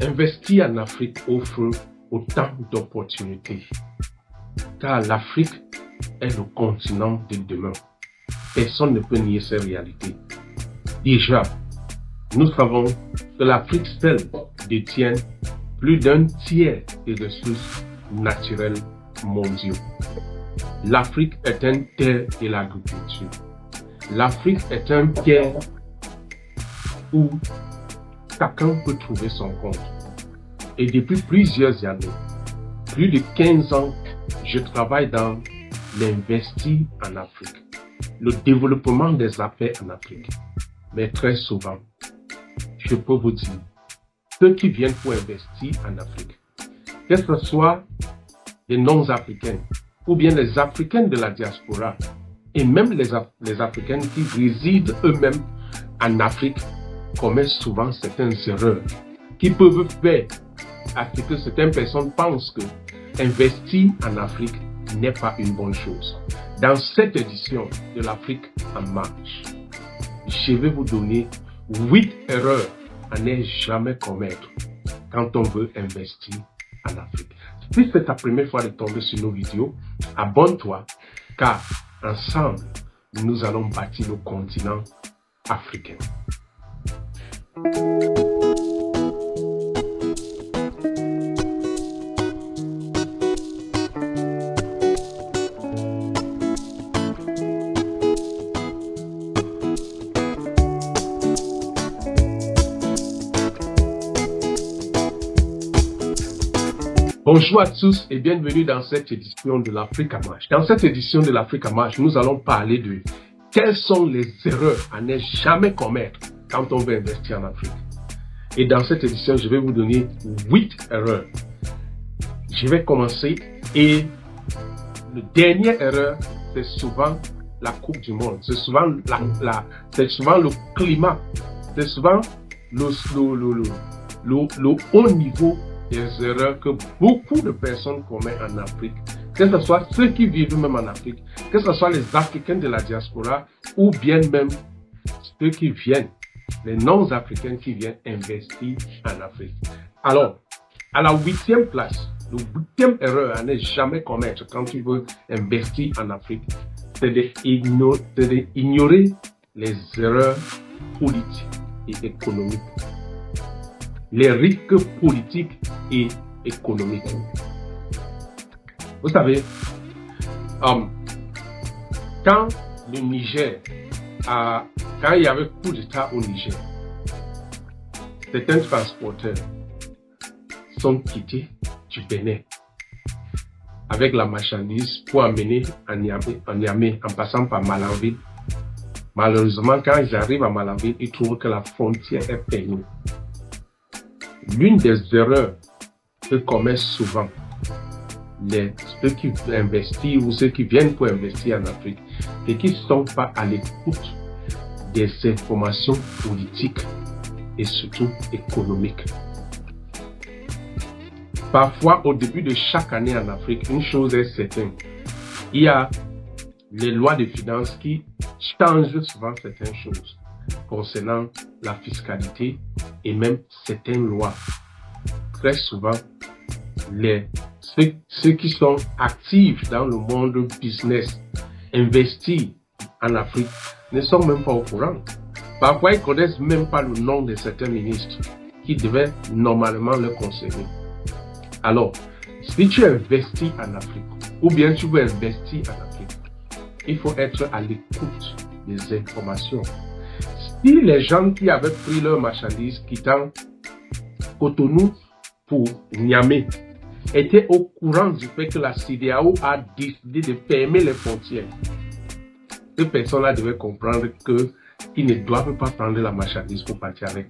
Investir en Afrique offre autant d'opportunités, car l'Afrique est le continent de demain. Personne ne peut nier ces réalités. Déjà, nous savons que l'Afrique seule détient plus d'un tiers des ressources naturelles mondiaux. L'Afrique est une terre de l'agriculture. L'Afrique est un terre où chacun peut trouver son compte. Et depuis plusieurs années, plus de 15 ans, je travaille dans l'investir en Afrique, le développement des affaires en Afrique. Mais très souvent, je peux vous dire, ceux qui viennent pour investir en Afrique, que ce soit les non-africains ou bien les Africains de la diaspora, et même les Africains qui résident eux-mêmes en Afrique, commettent souvent certaines erreurs qui peuvent faire à ce que certaines personnes pensent que investir en Afrique n'est pas une bonne chose. Dans cette édition de l'Afrique en marche, je vais vous donner 8 erreurs à ne jamais commettre quand on veut investir en Afrique. Si c'est ta première fois de tomber sur nos vidéos, abonne-toi car ensemble, nous allons bâtir le continent africain. Bonjour à tous et bienvenue dans cette édition de l'Afrique en marche. Dans cette édition de l'Afrique en marche, nous allons parler de quelles sont les erreurs à ne jamais commettre quand on veut investir en Afrique. Et dans cette édition, je vais vous donner 8 erreurs. Je vais commencer et la dernière erreur, c'est souvent la Coupe du Monde. C'est souvent, c'est souvent le climat. C'est souvent le haut niveau des erreurs que beaucoup de personnes commettent en Afrique. Que ce soit ceux qui vivent même en Afrique, que ce soit les Africains de la diaspora ou bien même ceux qui viennent, les non-africains qui viennent investir en Afrique. Alors, à la 8e place, la 8e erreur à ne jamais commettre quand tu veux investir en Afrique, c'est d'ignorer les erreurs politiques et économiques. Les risques politiques et économiques. Vous savez, quand le Niger quand il y avait coup d'État au Niger, certains transporteurs sont quittés du Bénin avec la marchandise pour amener en Niamey en passant par Malanville. Malheureusement, quand ils arrivent à Malanville, ils trouvent que la frontière est fermée. L'une des erreurs que commettent souvent ceux qui investissent ou ceux qui viennent pour investir en Afrique, c'est qu'ils ne sont pas à l'écoute des informations politiques et surtout économiques. Parfois, au début de chaque année en Afrique, une chose est certaine, il y a les lois de finances qui changent souvent certaines choses concernant la fiscalité et même certaines lois. Très souvent, ceux qui sont actifs dans le monde business, investis en Afrique, ne sont même pas au courant. Parfois, ils ne connaissent même pas le nom de certains ministres qui devaient normalement le concerner. Alors, si tu investis en Afrique, ou bien tu veux investir en Afrique, il faut être à l'écoute des informations. Si les gens qui avaient pris leur marchandise quittant Cotonou pour Niamey étaient au courant du fait que la CEDEAO a décidé de fermer les frontières, ces personnes-là devaient comprendre qu'ils ne doivent pas prendre la marchandise pour partir avec.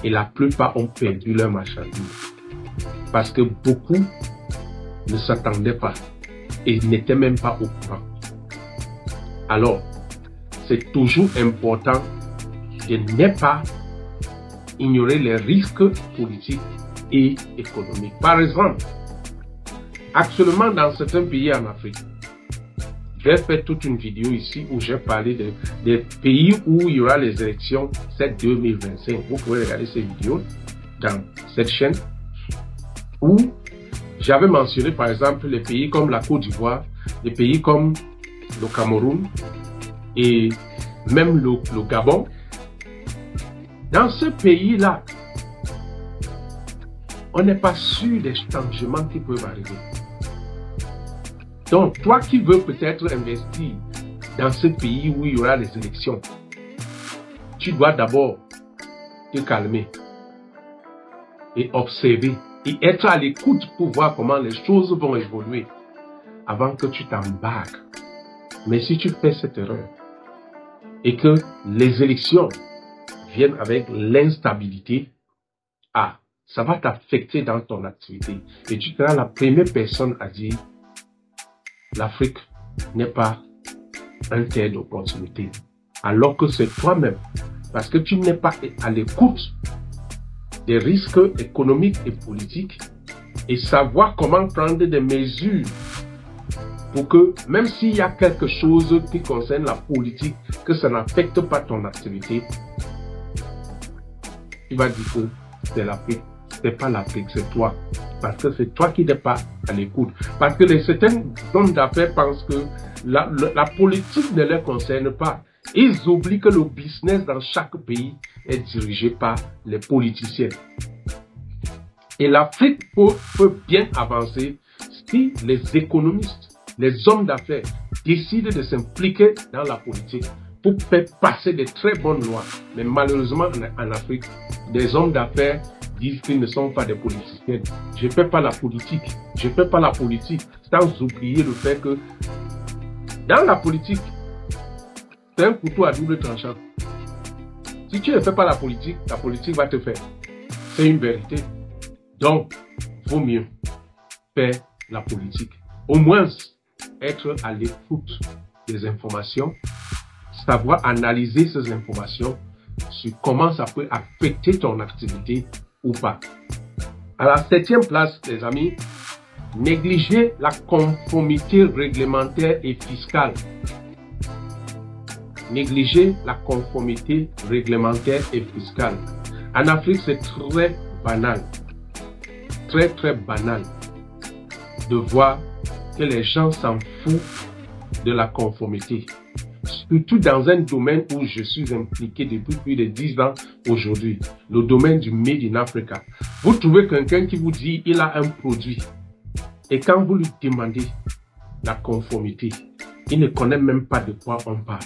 Et la plupart ont perdu leur marchandise. Parce que beaucoup ne s'attendaient pas et n'étaient même pas au courant. Alors, c'est toujours important de ne pas ignorer les risques politiques et économiques. Par exemple, actuellement dans certains pays en Afrique, j'ai fait toute une vidéo ici où j'ai parlé des pays où il y aura les élections, c'est 2025. Vous pouvez regarder ces vidéos. dans cette chaîne, où j'avais mentionné par exemple les pays comme la Côte d'Ivoire, les pays comme le Cameroun et même le Gabon. Dans ce pays-là, on n'est pas sûr des changements qui peuvent arriver. Donc, toi qui veux peut-être investir dans ce pays où il y aura les élections, tu dois d'abord te calmer et observer et être à l'écoute pour voir comment les choses vont évoluer avant que tu t'embarques. Mais si tu fais cette erreur et que les élections viennent avec l'instabilité, ça va t'affecter dans ton activité. Et tu seras la première personne à dire l'Afrique n'est pas un terre d'opportunité. Alors que c'est toi-même, parce que tu n'es pas à l'écoute des risques économiques et politiques et savoir comment prendre des mesures pour que, même s'il y a quelque chose qui concerne la politique, que ça n'affecte pas ton activité, tu vas dire que c'est l'Afrique. C'est pas l'Afrique, c'est toi. Parce que c'est toi qui n'es pas à l'écoute. Parce que certains hommes d'affaires pensent que la politique ne les concerne pas. Ils oublient que le business dans chaque pays est dirigé par les politiciens. Et l'Afrique peut bien avancer si les économistes, les hommes d'affaires décident de s'impliquer dans la politique pour faire passer de très bonnes lois. Mais malheureusement, en Afrique, des hommes d'affaires disent qu'ils ne sont pas des politiciens. Je ne fais pas la politique. Je ne fais pas la politique sans oublier le fait que dans la politique, c'est un couteau à double tranchant. Si tu ne fais pas la politique va te faire. C'est une vérité. Donc, vaut mieux faire la politique. Au moins, être à l'écoute des informations, savoir analyser ces informations sur comment ça peut affecter ton activité ou pas. À la 7e place, les amis, négliger la conformité réglementaire et fiscale. Négliger la conformité réglementaire et fiscale. En Afrique, c'est très banal, très banal de voir que les gens s'en foutent de la conformité. Surtout dans un domaine où je suis impliqué depuis plus de 10 ans aujourd'hui, le domaine du Made in Africa. Vous trouvez quelqu'un qui vous dit il a un produit et quand vous lui demandez la conformité, il ne connaît même pas de quoi on parle.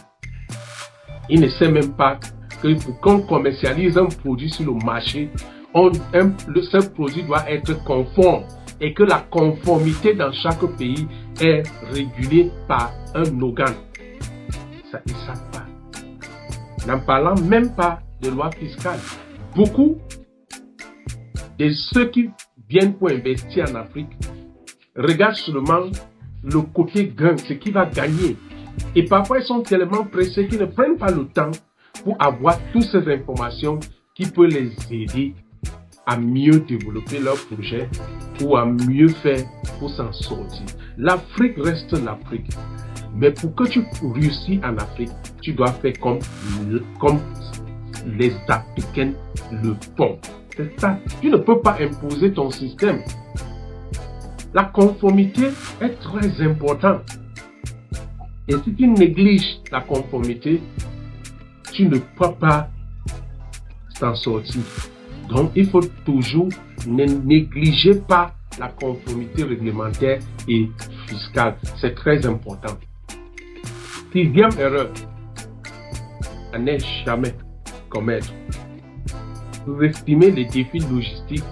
Il ne sait même pas que pour qu'on commercialise un produit sur le marché, ce produit doit être conforme et que la conformité dans chaque pays est régulée par un organe. Ça, ils ne savent pas. N'en parlant même pas de loi fiscale. Beaucoup de ceux qui viennent pour investir en Afrique regardent seulement le côté gain, ce qui va gagner. Et parfois, ils sont tellement pressés qu'ils ne prennent pas le temps pour avoir toutes ces informations qui peuvent les aider à mieux développer leur projet ou à mieux faire pour s'en sortir. L'Afrique reste l'Afrique. Mais pour que tu réussisses en Afrique, tu dois faire comme les Africains le font. C'est ça. Tu ne peux pas imposer ton système. La conformité est très importante. Et si tu négliges la conformité, tu ne peux pas s'en sortir. Donc, il faut toujours ne négliger pas la conformité réglementaire et fiscale. C'est très important. 6e erreur, à ne jamais commettre. Sous-estimer les défis logistiques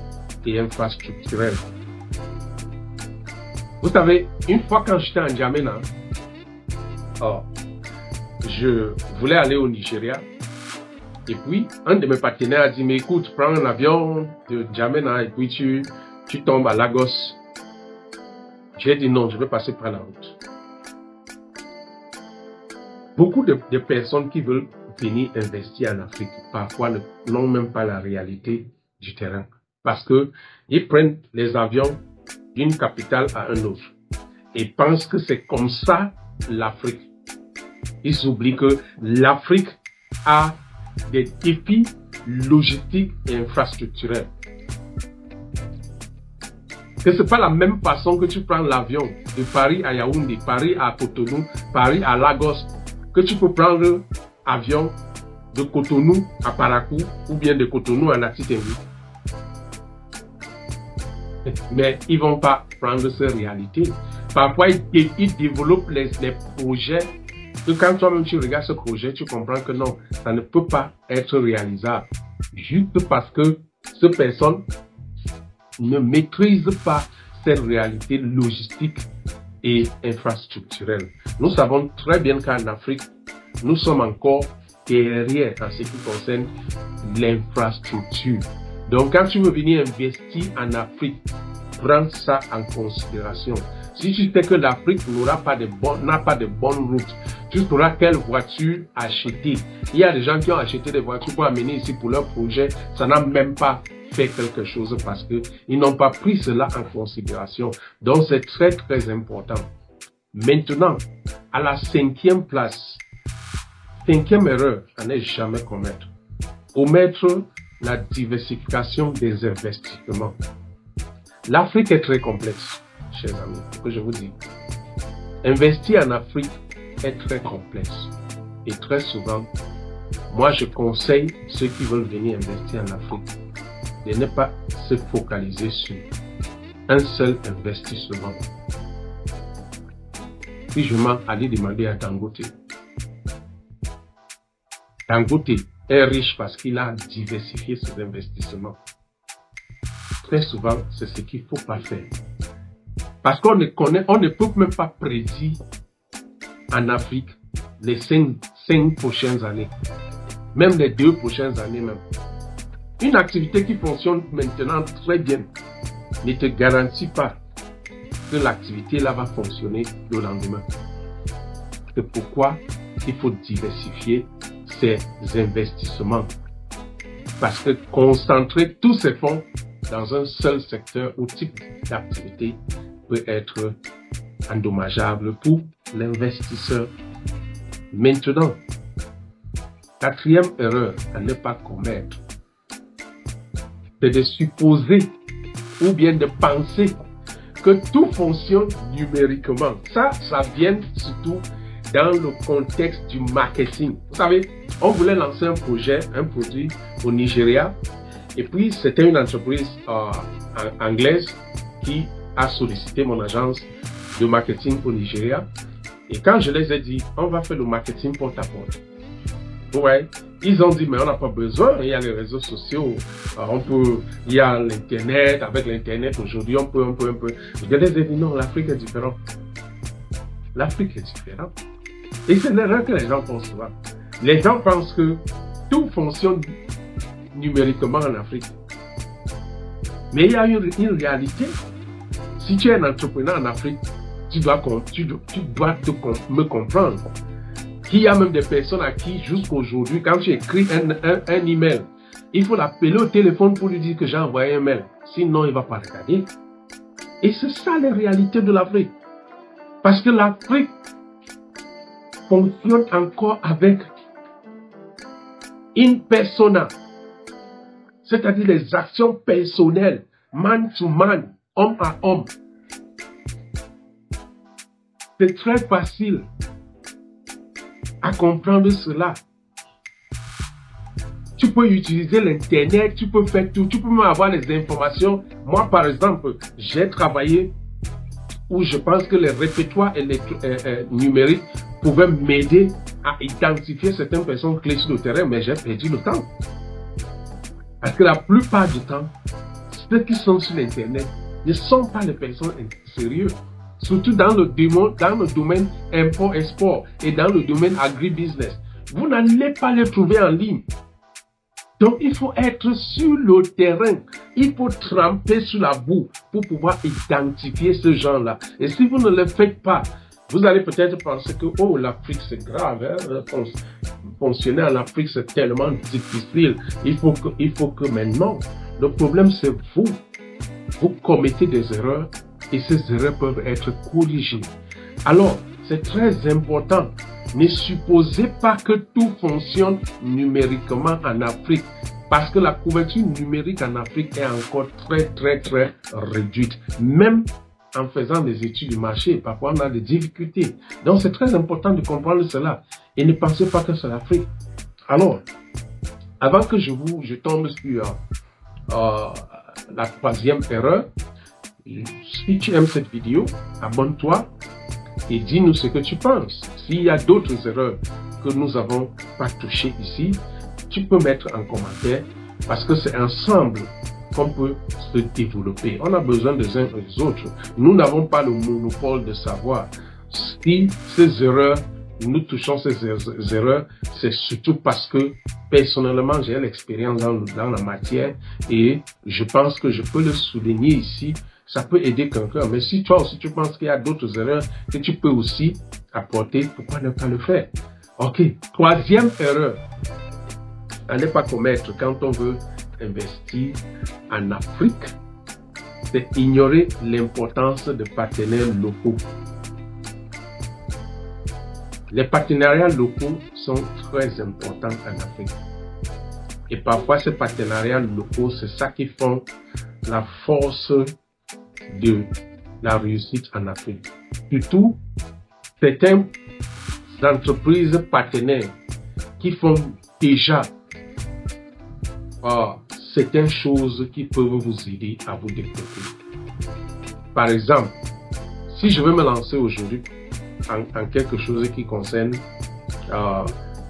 et infrastructurels. Vous savez, une fois quand j'étais en N'Djamena, je voulais aller au Nigeria. Et puis, un de mes partenaires a dit, mais écoute, prends un avion de N'Djamena et puis tu tombes à Lagos. J'ai dit non, je vais passer par la route. Beaucoup de personnes qui veulent venir investir en Afrique, parfois n'ont même pas la réalité du terrain. Parce qu'ils prennent les avions d'une capitale à un autre et pensent que c'est comme ça l'Afrique. Ils oublient que l'Afrique a des défis logistiques et infrastructurels. Que ce n'est pas la même façon que tu prends l'avion de Paris à Yaoundé, Paris à Cotonou, Paris à Lagos, que tu peux prendre avion de Cotonou à Parakou ou bien de Cotonou à Nati-Tengu. Mais ils ne vont pas prendre ces réalités. Parfois, ils développent les projets que quand toi-même tu regardes ce projet, tu comprends que non, ça ne peut pas être réalisable. Juste parce que cette personne ne maîtrise pas cette réalité logistique et infrastructurelle. Nous savons très bien qu'en Afrique, nous sommes encore derrière en ce qui concerne l'infrastructure. Donc, quand tu veux venir investir en Afrique, prends ça en considération. Si tu sais que l'Afrique n'a pas de bonnes routes, tu sauras quelle voiture acheter. Il y a des gens qui ont acheté des voitures pour amener ici pour leur projet. Ça n'a même pas fait quelque chose parce qu'ils n'ont pas pris cela en considération. Donc, c'est très, très important. Maintenant, à la 5e place, 5e erreur à ne jamais commettre. Omettre la diversification des investissements. L'Afrique est très complexe, chers amis, ce que je vous dis. Investir en Afrique est très complexe. Et très souvent, moi je conseille ceux qui veulent venir investir en Afrique de ne pas se focaliser sur un seul investissement. Puis je m'en allais demander à Dangote. Dangote est riche parce qu'il a diversifié ses investissements. Très souvent, c'est ce qu'il ne faut pas faire. Parce qu'on ne peut même pas prédire en Afrique les 5 prochaines années. Même les 2 prochaines années même. Une activité qui fonctionne maintenant très bien ne te garantit pas que l'activité là va fonctionner le lendemain. C'est pourquoi il faut diversifier ses investissements. Parce que concentrer tous ces fonds dans un seul secteur ou type d'activité peut être endommageable pour l'investisseur. Maintenant, 4e erreur à ne pas commettre, c'est de supposer ou bien de penser que tout fonctionne numériquement. Ça vient surtout dans le contexte du marketing. Vous savez, on voulait lancer un projet, un produit au Nigeria. Et puis, c'était une entreprise anglaise qui a sollicité mon agence de marketing au Nigeria. Et quand je les ai dit, on va faire le marketing porte-à-porte. Ouais, ils ont dit, mais on n'a pas besoin. Il y a les réseaux sociaux, il y a l'Internet. Avec l'Internet, aujourd'hui, on peut. Je les ai dit, non, l'Afrique est différente. L'Afrique est différente. Et c'est l'erreur que les gens font souvent. Les gens pensent que tout fonctionne numériquement en Afrique. Mais il y a une réalité. Si tu es un entrepreneur en Afrique, tu dois me comprendre. Il y a même des personnes à qui, jusqu'aujourd'hui, quand tu écris un email, il faut l'appeler au téléphone pour lui dire que j'ai envoyé un mail. Sinon, il ne va pas regarder. Et c'est ça la réalité de l'Afrique. Parce que l'Afrique fonctionne encore avec une persona. C'est-à-dire les actions personnelles, man to man, homme à homme. C'est très facile à comprendre cela. Tu peux utiliser l'Internet, tu peux faire tout, tu peux même avoir les informations. Moi, par exemple, j'ai travaillé où je pense que les répertoires numériques pouvaient m'aider à identifier certaines personnes clés sur le terrain, mais j'ai perdu le temps. Parce que la plupart du temps, ceux qui sont sur l'Internet ne sont pas les personnes sérieuses. Surtout dans le domaine import-export et dans le domaine agribusiness. Vous n'allez pas les trouver en ligne. Donc, il faut être sur le terrain. Il faut tremper sous la boue pour pouvoir identifier ce genre-là. Et si vous ne le faites pas, vous allez peut-être penser que, oh, l'Afrique, c'est grave. Hein? Fonctionner en Afrique, c'est tellement difficile. Il faut que maintenant, le problème, c'est vous. Vous commettez des erreurs et ces erreurs peuvent être corrigées. Alors, c'est très important. Ne supposez pas que tout fonctionne numériquement en Afrique. Parce que la couverture numérique en Afrique est encore très réduite. Même en faisant des études du marché, parfois on a des difficultés. Donc c'est très important de comprendre cela. Et ne pensez pas que c'est l'Afrique. Alors, avant que je tombe sur la troisième erreur, si tu aimes cette vidéo, abonne-toi et dis-nous ce que tu penses. S'il y a d'autres erreurs que nous n'avons pas touchées ici, tu peux mettre en commentaire parce que c'est ensemble qu'on peut se développer. On a besoin des uns et des autres. Nous n'avons pas le monopole de savoir. Si ces erreurs, nous touchons ces erreurs, c'est surtout parce que personnellement, j'ai l'expérience dans la matière et je pense que je peux le souligner ici. Ça peut aider quelqu'un. Mais si toi aussi tu penses qu'il y a d'autres erreurs que tu peux aussi apporter, pourquoi ne pas le faire? Ok. Troisième erreur à ne pas commettre quand on veut investir en Afrique, c'est ignorer l'importance de partenaires locaux. Les partenariats locaux sont très importants en Afrique. Et parfois, ces partenariats locaux, c'est ça qui font la force de la réussite en Afrique. Surtout, certaines entreprises partenaires qui font déjà certaines choses qui peuvent vous aider à vous développer. Par exemple, si je veux me lancer aujourd'hui en quelque chose qui concerne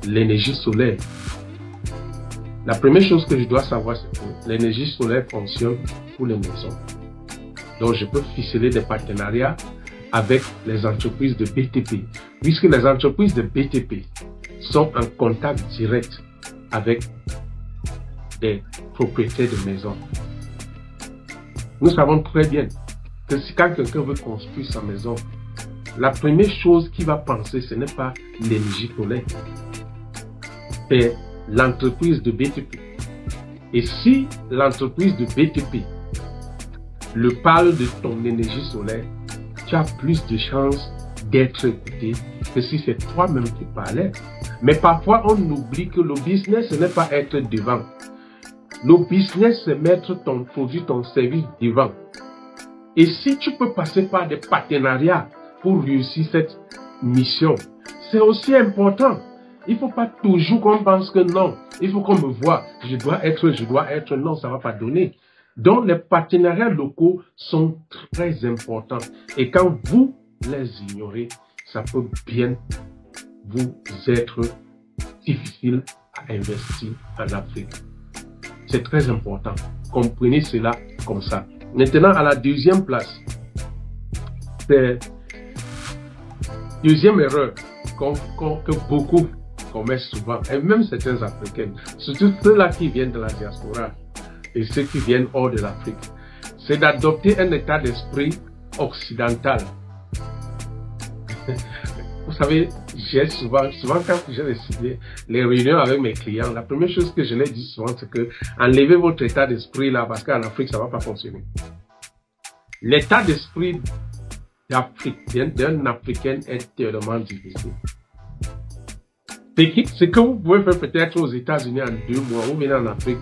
l'énergie solaire, la première chose que je dois savoir, c'est que l'énergie solaire fonctionne pour les maisons. Donc, je peux ficeler des partenariats avec les entreprises de BTP, puisque les entreprises de BTP sont en contact direct avec des propriétaires de maisons. Nous savons très bien que si quand quelqu'un veut construire sa maison, la première chose qu'il va penser, ce n'est pas l'énergie solaire, c'est l'entreprise de BTP. Et si l'entreprise de BTP le parle de ton énergie solaire, tu as plus de chances d'être écouté que si c'est toi-même qui parlais. Mais parfois, on oublie que le business, ce n'est pas être devant. Le business, c'est mettre ton produit, ton service devant. Et si tu peux passer par des partenariats pour réussir cette mission, c'est aussi important. Il ne faut pas toujours qu'on pense que non, il faut qu'on me voie, je dois être, non, ça ne va pas donner. Donc, les partenariats locaux sont très importants. Et quand vous les ignorez, ça peut bien vous être difficile à investir en Afrique. C'est très important. Comprenez cela comme ça. Maintenant, à la deuxième place, c'est deuxième erreur que beaucoup commettent souvent, et même certains Africains, surtout ceux-là qui viennent de la diaspora et ceux qui viennent hors de l'Afrique, c'est d'adopter un état d'esprit occidental. Vous savez, souvent quand j'ai décidé les réunions avec mes clients, la première chose que je leur dis souvent, c'est que enlevez votre état d'esprit là, parce qu'en Afrique, ça ne va pas fonctionner. L'état d'esprit d'un Africain est tellement difficile. Ce que vous pouvez faire peut-être aux États-Unis en 2 mois, vous venez en Afrique,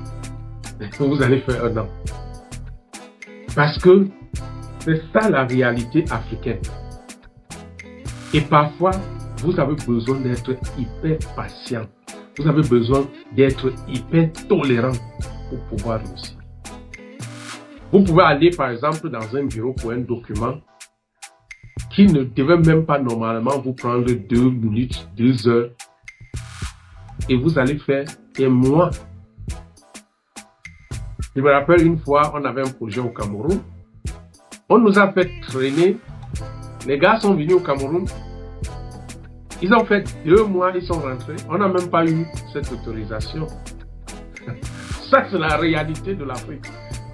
vous allez faire 1 an. Parce que c'est ça la réalité africaine. Et parfois, vous avez besoin d'être hyper patient. Vous avez besoin d'être hyper tolérant pour pouvoir réussir. Vous pouvez aller par exemple dans un bureau pour un document qui ne devait même pas normalement vous prendre 2 minutes, 2 heures. Et vous allez faire des mois. Je me rappelle une fois, on avait un projet au Cameroun. On nous a fait traîner. Les gars sont venus au Cameroun. Ils ont fait 2 mois, ils sont rentrés. On n'a même pas eu cette autorisation. Ça, c'est la réalité de l'Afrique.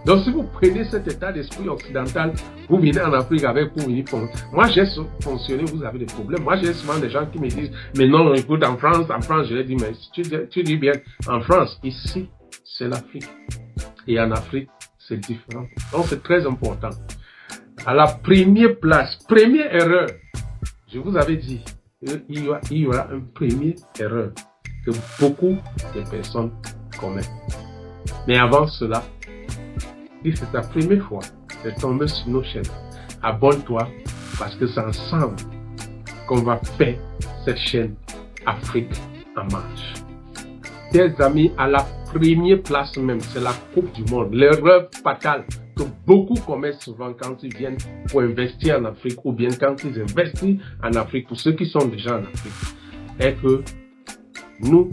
Donc, si vous prenez cet état d'esprit occidental, vous venez en Afrique avec pour venir fonctionner. Moi, j'ai fonctionné, vous avez des problèmes. Moi, j'ai souvent des gens qui me disent, mais non, écoute, en France, je leur dis, mais tu dis bien, en France, ici, c'est l'Afrique. Et en Afrique, c'est différent. Donc, c'est très important. À la première place, première erreur, je vous avais dit, il y aura une première erreur que beaucoup de personnes commettent. Mais avant cela, si c'est ta première fois de tomber sur nos chaînes, abonne-toi parce que c'est ensemble qu'on va faire cette chaîne Afrique en marche. Chers amis, à la première place même, c'est la Coupe du Monde. L'erreur fatale que beaucoup commettent souvent quand ils viennent pour investir en Afrique ou bien quand ils investissent en Afrique, pour ceux qui sont déjà en Afrique, est que nous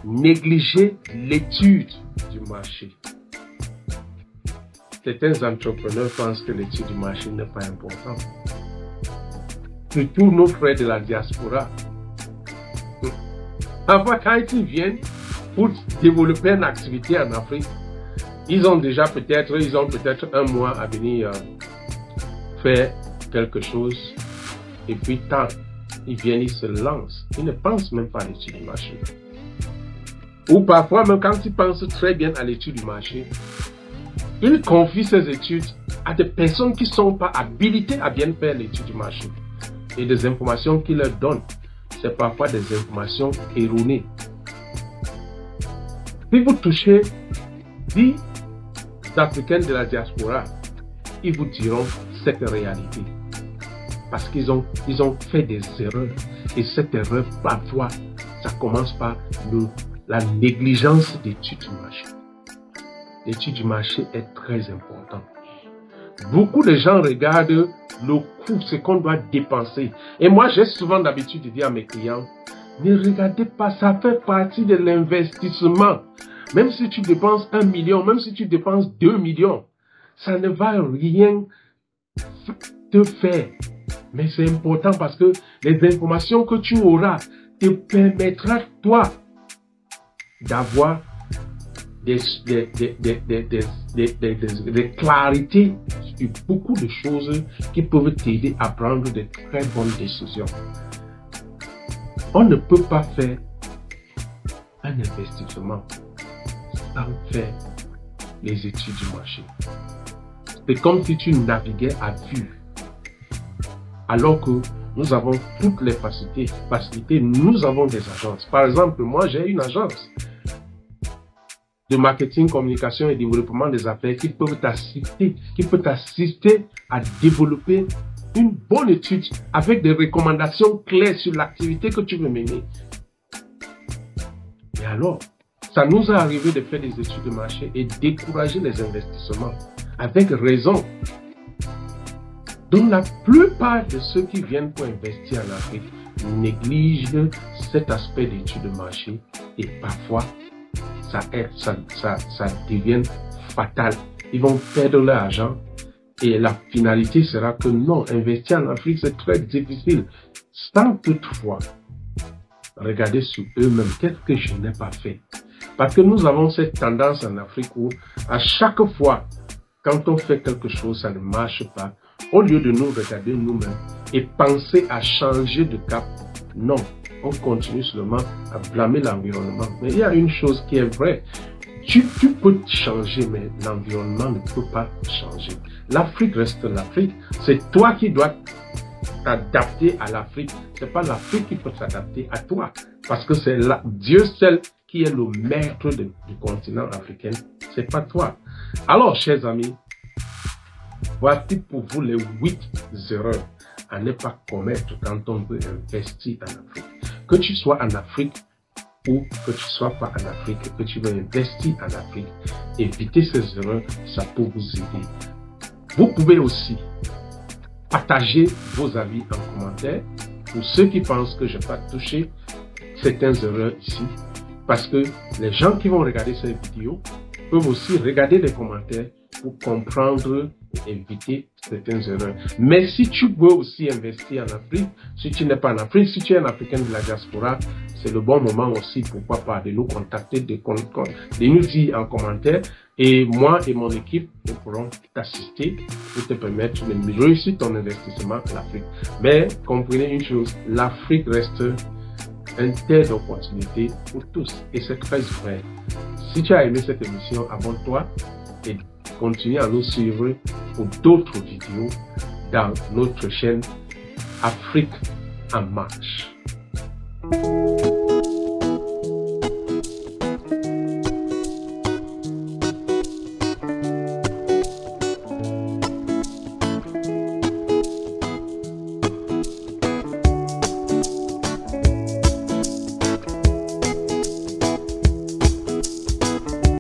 négligeons l'étude du marché. Certains entrepreneurs pensent que l'étude du marché n'est pas importante. Surtout nos frères de la diaspora. Parfois, quand ils viennent pour développer une activité en Afrique, ils ont peut-être un mois à venir faire quelque chose et puis tant ils viennent, ils se lancent. Ils ne pensent même pas à l'étude du marché. Ou parfois, même quand ils pensent très bien à l'étude du marché, ils confient ces études à des personnes qui ne sont pas habilitées à bien faire l'étude du marché. Et des informations qu'ils leur donnent, c'est parfois des informations erronées. Si vous touchez 10 Africains de la diaspora, ils vous diront cette réalité. Parce qu'ils ont fait des erreurs. Et cette erreur, parfois, ça commence par la négligence d'études du marché. L'étude du marché est très importante. Beaucoup de gens regardent le coût, ce qu'on doit dépenser. Et moi, j'ai souvent l'habitude de dire à mes clients, ne regardez pas, ça fait partie de l'investissement. Même si tu dépenses 1 million, même si tu dépenses 2 millions, ça ne va rien te faire. Mais c'est important parce que les informations que tu auras te permettra, toi, d'avoir des clarités sur beaucoup de choses qui peuvent t'aider à prendre de très bonnes décisions. On ne peut pas faire un investissement sans faire les études du marché. C'est comme si tu naviguais à vue. Alors que nous avons toutes les facilités, nous avons des agences. Par exemple, moi j'ai une agence de marketing, communication et développement des affaires qui peut t'assister à développer une bonne étude avec des recommandations claires sur l'activité que tu veux mener. Et alors, ça nous est arrivé de faire des études de marché et décourager les investissements avec raison. Donc la plupart de ceux qui viennent pour investir en Afrique négligent cet aspect d'études de marché et parfois ça devient fatal. Ils vont perdre leur argent et la finalité sera que non, investir en Afrique c'est très difficile. Sans toutefois regarder sur eux-mêmes, qu'est-ce que je n'ai pas fait? Parce que nous avons cette tendance en Afrique où à chaque fois, quand on fait quelque chose, ça ne marche pas. Au lieu de nous regarder nous-mêmes et penser à changer de cap, non, on continue seulement à blâmer l'environnement. Mais il y a une chose qui est vraie. Tu peux changer, mais l'environnement ne peut pas changer. L'Afrique reste l'Afrique. C'est toi qui dois t'adapter à l'Afrique. C'est pas l'Afrique qui peut s'adapter à toi. Parce que c'est Dieu seul qui est le maître du continent africain. C'est pas toi. Alors, chers amis, voici pour vous les 8 erreurs à ne pas commettre quand on veut investir en Afrique. Que tu sois en Afrique ou que tu ne sois pas en Afrique et que tu veux investir en Afrique, évitez ces erreurs, ça peut vous aider. Vous pouvez aussi partager vos avis en commentaire pour ceux qui pensent que je n'ai pas touché certaines erreurs ici. Parce que les gens qui vont regarder cette vidéo peuvent aussi regarder les commentaires pour comprendre et éviter certaines erreurs. Mais si tu veux aussi investir en Afrique, si tu n'es pas en Afrique, si tu es un Africain de la diaspora, c'est le bon moment aussi, pourquoi pas, de nous contacter, de nous dire en commentaire. Et moi et mon équipe, nous pourrons t'assister pour te permettre de réussir ton investissement en Afrique. Mais comprenez une chose, l'Afrique reste une terre d'opportunité pour tous. Et c'est très vrai. Si tu as aimé cette émission, abonne-toi et continue à nous suivre pour d'autres vidéos dans notre chaîne Afrique en marche.